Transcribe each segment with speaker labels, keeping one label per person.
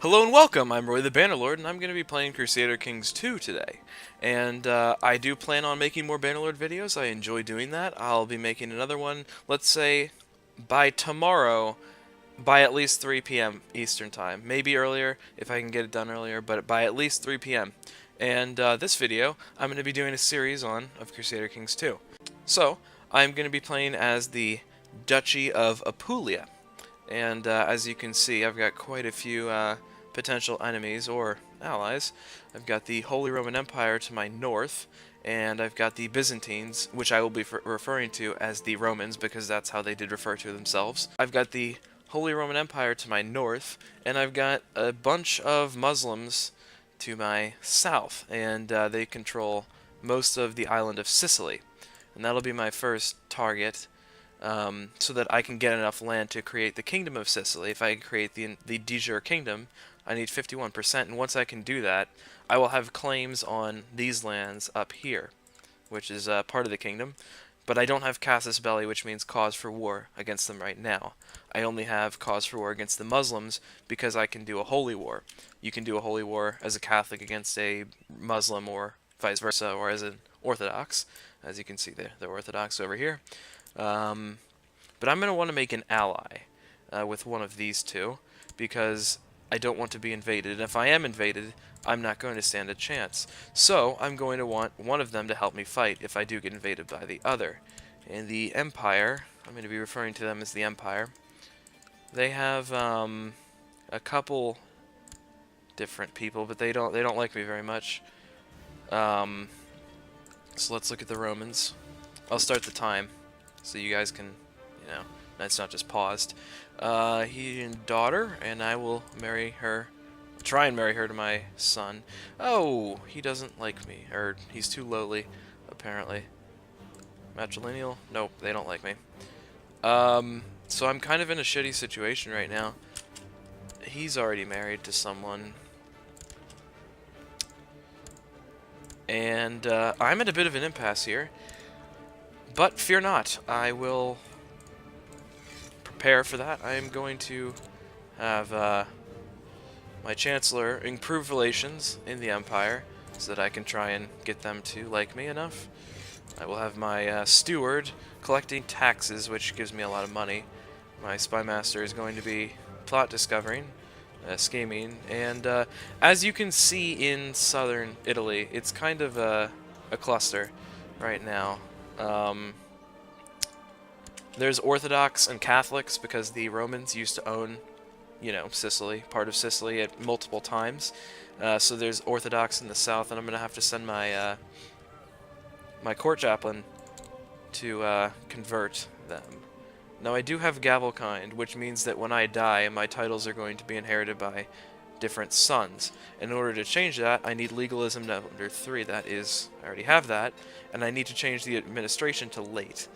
Speaker 1: Hello and welcome, I'm Roy the Bannerlord, and I'm going to be playing Crusader Kings 2 today. And I do plan on making more Bannerlord videos. I enjoy doing that. I'll be making another one, let's say, by tomorrow, by at least 3 p.m. Eastern Time. Maybe earlier, if I can get it done earlier, but by at least 3 p.m. And this video, I'm going to be doing a series of Crusader Kings 2. So, I'm going to be playing as the Duchy of Apulia. And as you can see, I've got quite a few potential enemies or allies. I've got the Holy Roman Empire to my north, and I've got the Byzantines, which I will be referring to as the Romans because that's how they did refer to themselves. I've got the Holy Roman Empire to my north, and I've got a bunch of Muslims to my south, and they control most of the island of Sicily. And that'll be my first target. So that I can get enough land to create the Kingdom of Sicily. If I create the de jure Kingdom, I need 51%, and once I can do that, I will have claims on these lands up here, which is part of the Kingdom, but I don't have casus belli, which means cause for war against them right now. I only have cause for war against the Muslims because I can do a holy war. You can do a holy war as a Catholic against a Muslim or vice versa, or as an Orthodox. As you can see, they're Orthodox over here. But I'm going to want to make an ally with one of these two because I don't want to be invaded. And if I am invaded, I'm not going to stand a chance. So I'm going to want one of them to help me fight if I do get invaded by the other. And the Empire, I'm going to be referring to them as the Empire. They have a couple different people, but they don't like me very much. So let's look at the Romans. I'll start the time, so you guys can, that's not just paused. He and daughter, and I will marry her, try and marry her to my son. Oh, he doesn't like me, or he's too lowly, apparently. Matrilineal? Nope, they don't like me. So I'm kind of in a shitty situation right now. He's already married to someone. And I'm at a bit of an impasse here. But fear not, I will prepare for that. I am going to have my Chancellor improve relations in the Empire so that I can try and get them to like me enough. I will have my Steward collecting taxes, which gives me a lot of money. My Spy Master is going to be plot discovering, scheming, and as you can see in southern Italy, it's kind of a cluster right now. There's Orthodox and Catholics because the Romans used to own, Sicily, part of Sicily at multiple times. So there's Orthodox in the south, and I'm gonna have to send my my court chaplain to convert them. Now I do have Gavelkind, which means that when I die, my titles are going to be inherited by different sons. In order to change that, I need legalism number 3. That is, I already have that, and I need to change the administration to late.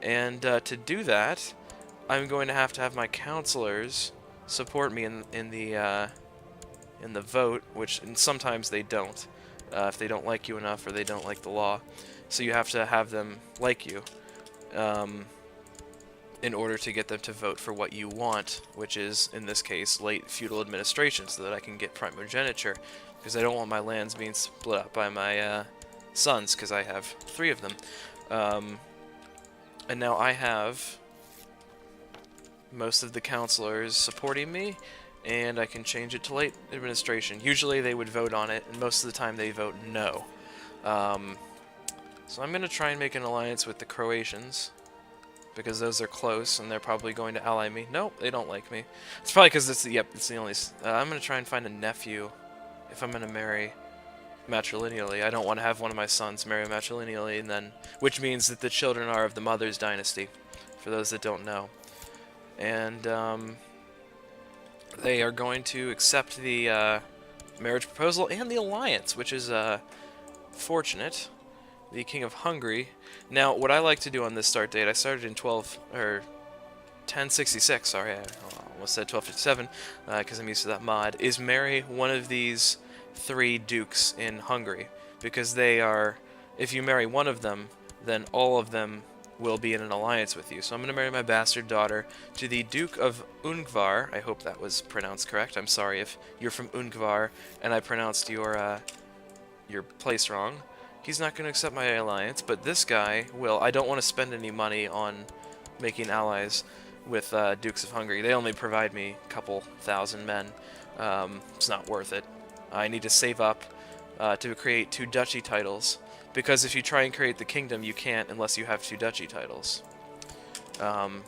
Speaker 1: And to do that, I'm going to have my counselors support me in the vote, which and sometimes they don't, if they don't like you enough or they don't like the law. So you have to have them like you in order to get them to vote for what you want, which is, in this case, late feudal administration, so that I can get primogeniture, because I don't want my lands being split up by my sons, because I have 3 of them. And now I have most of the counselors supporting me, and I can change it to late administration. Usually they would vote on it, and most of the time they vote no. So I'm going to try and make an alliance with the Croatians, because those are close, and they're probably going to ally me. Nope, they don't like me. It's probably because it's the only... I'm going to try and find a nephew if I'm going to marry matrilineally. I don't want to have one of my sons marry matrilineally, and then, which means that the children are of the mother's dynasty, for those that don't know. And they are going to accept the marriage proposal and the alliance, which is fortunate. The King of Hungary. Now, what I like to do on this start date, I started in 1066, sorry, I almost said 1257, because I'm used to that mod, is marry one of these 3 dukes in Hungary, because they are, if you marry one of them, then all of them will be in an alliance with you. So I'm going to marry my bastard daughter to the Duke of Ungvar. I hope that was pronounced correct. I'm sorry if you're from Ungvar and I pronounced your place wrong. He's not going to accept my alliance, but this guy will. I don't want to spend any money on making allies with Dukes of Hungary. They only provide me a couple thousand men. It's not worth it. I need to save up to create 2 duchy titles, because if you try and create the kingdom, you can't unless you have 2 duchy titles. And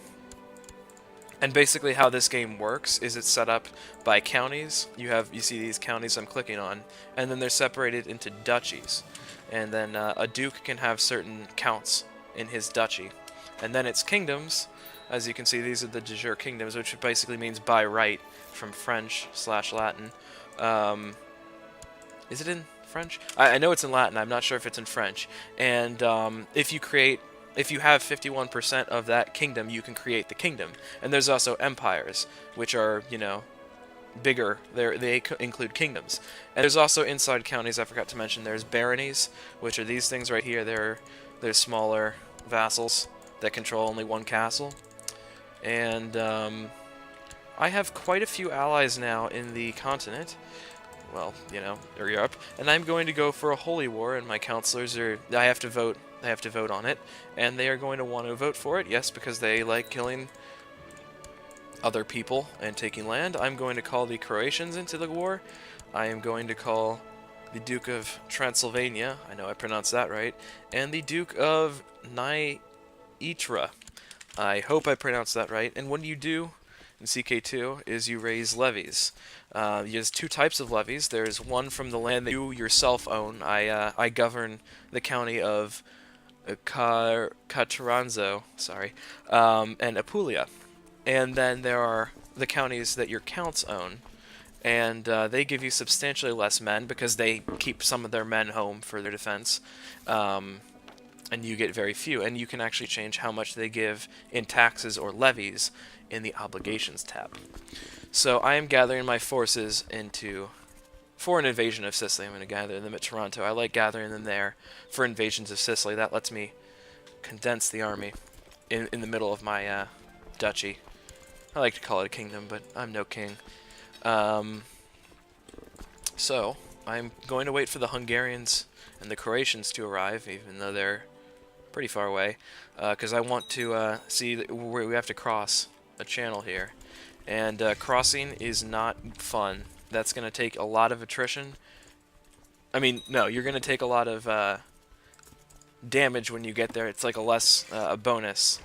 Speaker 1: basically how this game works is it's set up by counties. You see these counties I'm clicking on, and then they're separated into duchies. And then a duke can have certain counts in his duchy. And then it's kingdoms. As you can see, these are the de jure kingdoms, which basically means by right from French/Latin. Is it in French? I know it's in Latin. I'm not sure if it's in French. And if you have 51% of that kingdom, you can create the kingdom. And there's also empires, which are, you know, bigger. They include kingdoms. And there's also inside counties. I forgot to mention there's baronies, which are these things right here. They're smaller vassals that control only 1 castle. And I have quite a few allies now in the continent. Well, you know, or Europe. And I'm going to go for a holy war, and my counselors are. I have to vote on it, and they are going to want to vote for it. Yes, because they like killing other people and taking land. I'm going to call the Croatians into the war. I am going to call the Duke of Transylvania, I know I pronounced that right, and the Duke of Nyitra. I hope I pronounced that right. And what you do in CK2 is you raise levies. There's 2 types of levies. There's one from the land that you yourself own. I govern the county of Cataranzo, and Apulia. And then there are the counties that your counts own, and they give you substantially less men because they keep some of their men home for their defense, and you get very few. And you can actually change how much they give in taxes or levies in the obligations tab. So I am gathering my forces for an invasion of Sicily. I'm going to gather them at Toronto. I like gathering them there for invasions of Sicily. That lets me condense the army in the middle of my duchy. I like to call it a kingdom, but I'm no king. So I'm going to wait for the Hungarians and the Croatians to arrive, even though they're pretty far away, because I want to see where we have to cross a channel here. And crossing is not fun. That's going to take a lot of attrition. I mean, no, you're going to take a lot of damage when you get there. It's like a bonus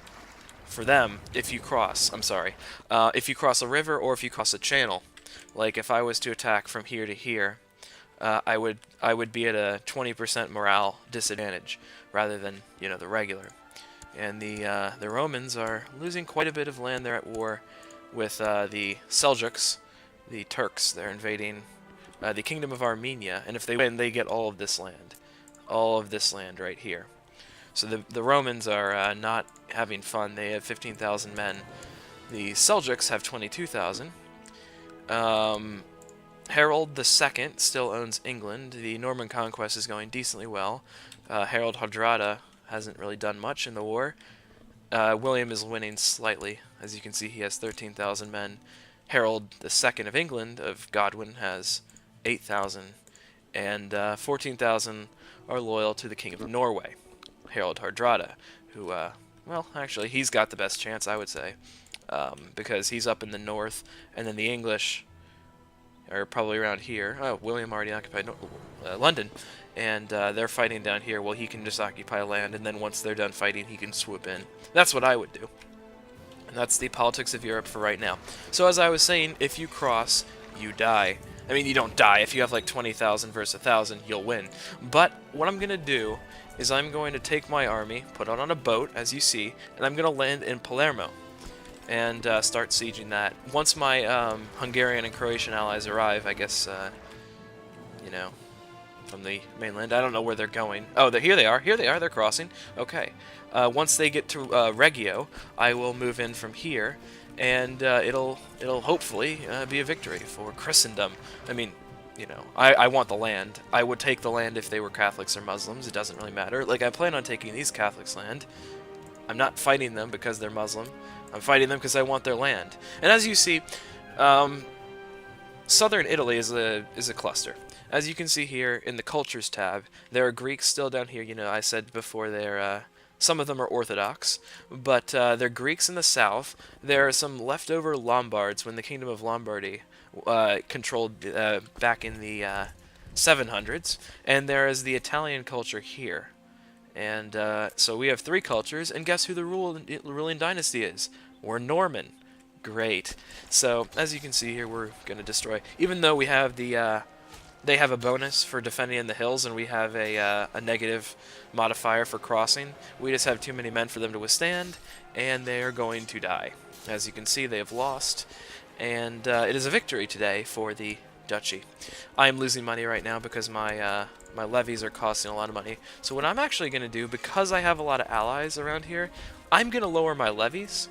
Speaker 1: for them if you cross. I'm sorry. If you cross a river or if you cross a channel. Like if I was to attack from here to here, I would be at a 20% morale disadvantage rather than, you know, the regular. And the Romans are losing quite a bit of land. They're at war with the Seljuks, the Turks. They're invading the Kingdom of Armenia, and if they win, they get all of this land right here. So the Romans are not having fun. They have 15,000 men. The Seljuks have 22,000. Harold II still owns England. The Norman conquest is going decently well. Harold Hardrada hasn't really done much in the war. William is winning slightly. As you can see, he has 13,000 men. Harold II of England, of Godwin, has 8,000. And 14,000 are loyal to the King of Norway, Harold Hardrada, who, well, actually, he's got the best chance, I would say, because he's up in the north, and then the English are probably around here. Oh, William already occupied London, and they're fighting down here. Well, he can just occupy land, and then once they're done fighting, he can swoop in. That's what I would do. And that's the politics of Europe for right now. So as I was saying, if you cross, you die. I mean, you don't die. If you have like 20,000 versus 1,000, you'll win. But what I'm going to do is I'm going to take my army, put it on a boat, as you see, and I'm going to land in Palermo and start sieging that. Once my Hungarian and Croatian allies arrive, I guess, you know, from the mainland. I don't know where they're going. Oh, here they are. Here they are. They're crossing. Okay. Once they get to Reggio, I will move in from here, and it'll hopefully be a victory for Christendom. I mean, you know, I want the land. I would take the land if they were Catholics or Muslims. It doesn't really matter. Like, I plan on taking these Catholics' land. I'm not fighting them because they're Muslim. I'm fighting them because I want their land. And as you see, um, southern Italy is a cluster. As you can see here in the cultures tab, there are Greeks still down here. You know, I said before they're some of them are Orthodox, but they're Greeks in the south. There are some leftover Lombards when the Kingdom of Lombardy controlled back in the 700s, and there is the Italian culture here. And so we have three cultures, and guess who the ruling dynasty is? We're Norman. Great. So, as you can see here, we're going to destroy... Even though we have the... they have a bonus for defending in the hills, and we have a negative modifier for crossing. We just have too many men for them to withstand, and they are going to die. As you can see, they have lost, and it is a victory today for the duchy. I am losing money right now because my my levies are costing a lot of money. So what I'm actually going to do, because I have a lot of allies around here, I'm going to lower my levies.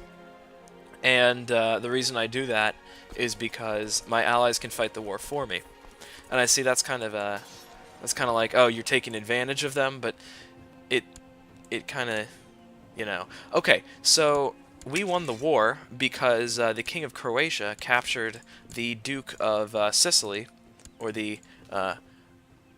Speaker 1: And the reason I do that is because my allies can fight the war for me. And I see that's kind of like, oh, you're taking advantage of them, but it kind of, you know. Okay, so we won the war because the King of Croatia captured the Duke of Sicily, or the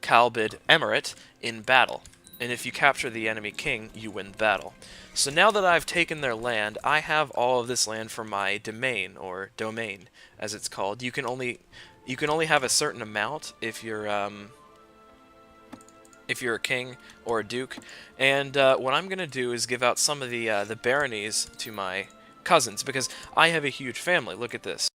Speaker 1: Kalbid Emirate, in battle. And if you capture the enemy king, you win the battle. So now that I've taken their land, I have all of this land for my domain, or domain, as it's called. You can only have a certain amount if you're a king or a duke. And what I'm gonna do is give out some of the baronies to my cousins, because I have a huge family. Look at this.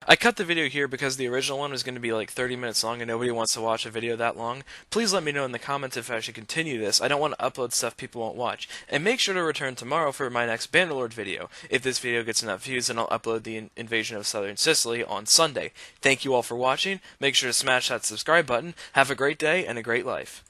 Speaker 1: I cut the video here because the original one was going to be like 30 minutes long and nobody wants to watch a video that long. Please let me know in the comments if I should continue this. I don't want to upload stuff people won't watch. And make sure to return tomorrow for my next Bannerlord video. If this video gets enough views, then I'll upload the invasion of southern Sicily on Sunday. Thank you all for watching. Make sure to smash that subscribe button. Have a great day and a great life.